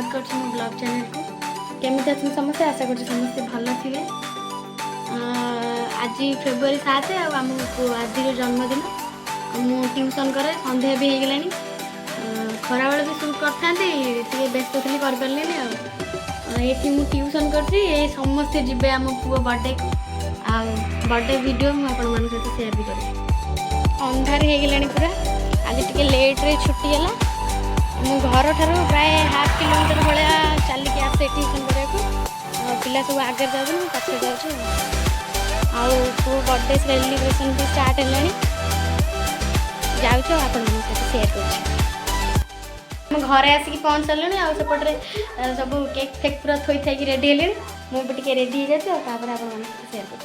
स्वागत कर blog channel को केमी अच्छे समस्ते आशा कर समस्ते भल थे। आज फेब्रुआरी 7 आम आज जन्मदिन मु ट्यूशन करे सन्ध्या भी हो गला खरा बेले भी सुट करते व्यस्त थी कर ये मु ट्यूशन कर समस्ते जी आम पुओ बर्थडे को बर्थडे वीडियो मुझे सहित सेयार भी कर अंधार हो गला पूरा आज टे लेट्रे छुट्टी है मो घर ठार प्राय हाफ किलोमीटर भाया चलिक आसे ट्यूशन करने पिला सब आगे जाऊँ पछे जाऊँ पु बर्थडे सेलिब्रेशन भी स्टार्ट है जाऊँ आप सेयार कर घरे आसिक पहुँच सारे आउपटे सब केक फेक पूरा थोई थी रेडी है मुझे रेडी हो जाती आप सेयार कर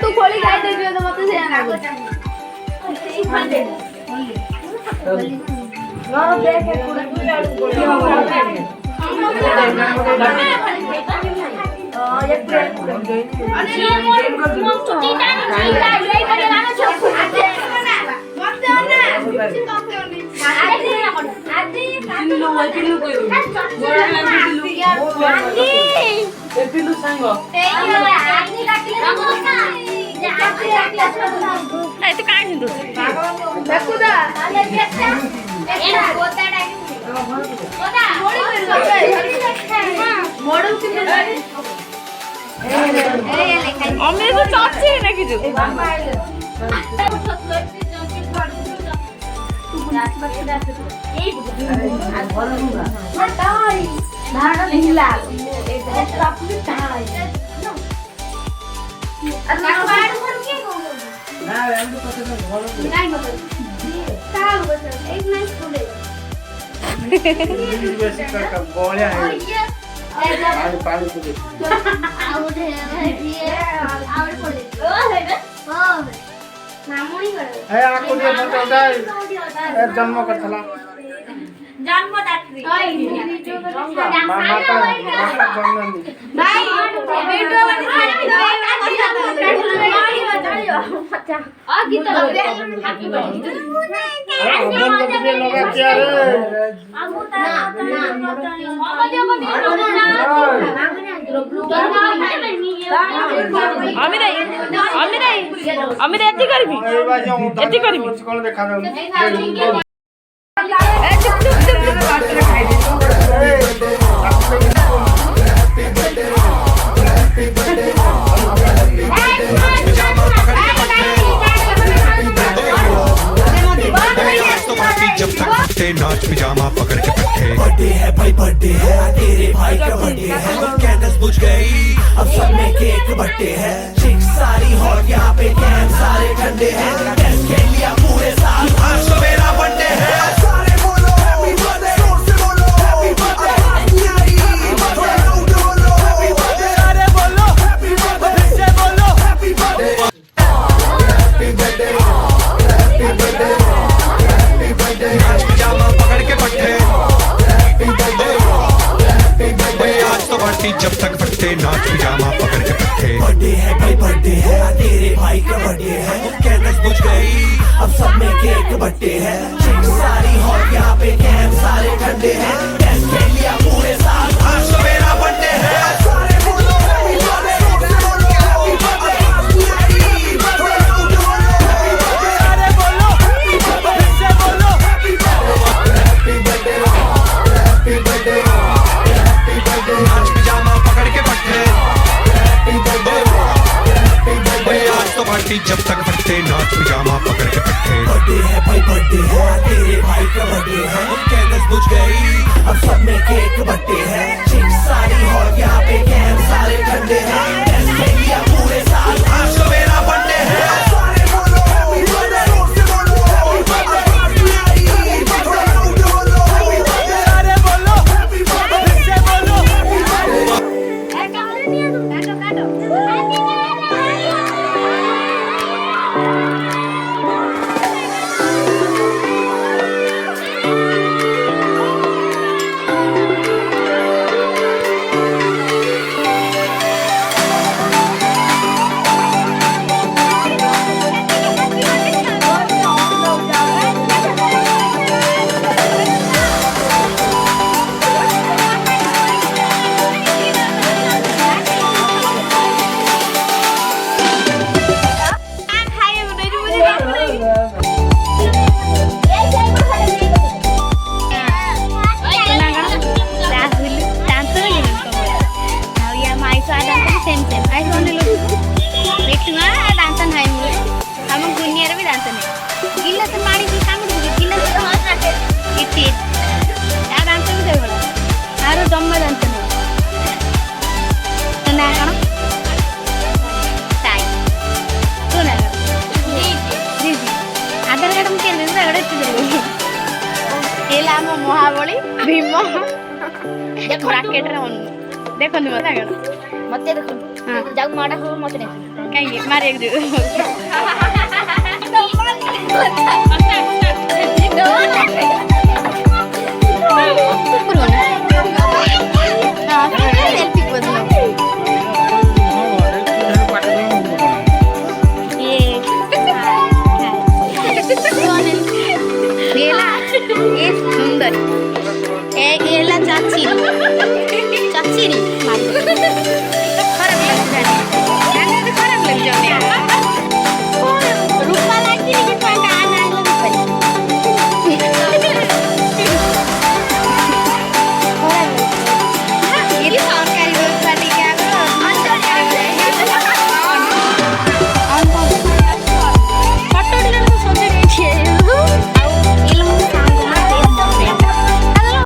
तू खोली खाई दे तो मत से आना अमेर चाची ना कि जन्म करथला जन्मदात्री अमिता एति करबी एति करबी कौन देखा जाऊ जब तक फटे नाच पिजामा पकड़ के पट्टे बर्थडे है भाई बर्थडे है तेरे भाई का बर्थडे है कैंडल्स बुझ गई अब सब में केक बर्थडे है चिक सारी हॉट यहाँ पे कैंप सारे ठंडे हैं टेस्ट के लिया पूरे साल आज तो मेरा बर्थडे है सारे बोलो हैप्पी बर्थडे जोर से बोलो हैप्पी बर्थडे थोड़ा लाउड बोलो हैप्पी बर्थडे अरे बोलो हैप्पी बर्थडे से बोलो happy birthday happy birthday happy birthday नाच पिजामा पकड़ के पट्टे आज तो पार्टी जब तक फटते नाच पिजामा पकड़ के पट्टे बर्थडे है भाई बर्थडे है तेरे भाई का बर्थडे है कैंडल्स बुझ गई अब सब में केक बर्थडे है सारी हॉट यहाँ पे कैंप सारे ठंडे हैं टेस्ट के लिया पूरे साल आज तो मेरा बर्थडे है सारे बोलो हैप्पी बर्थडे हैप्पी बर्थडे थोड़ा लाउड बोलो अरे बोलो हैप्पी बर्थडे से बोलो happy birthday happy birthday happy birthday नाच पिजामा पकड़ के पट्टे आज तो पार्टी जब तक फटते नाच पिजामा पकड़ के पट्टे बर्थडे है भाई बर्थडे है तेरे भाई का बर्थडे है कैंडल्स बुझ गई अब सब में केक बर्थडे है चिक सारी हॉट यहाँ पे कैंप सारे ठंडे हैं टेस्ट के लिया पूरे साल आज तो मेरा बर्थडे है सारे बोलो हैप्पी बर्थडे जोर से बोलो हैप्पी बर्थडे थोड़ा लाउड बोलो हैप्पी बर्थडे अरे बोलो हैप्पी बर्थडे से बोलो ମହାବଳୀ ଭୀମ ବ୍ରାକେଟରେ ଦେଖନ୍ତୁ ମତେ ଆଗଣ ମତେ ଦେଖନ୍ତୁ ଯାଉ ମାଡା ହବ ମତେ ଦେଖ କାହିଁକି ମାରିବାକୁ ଯିବୁ सुंदर एक चाची चाची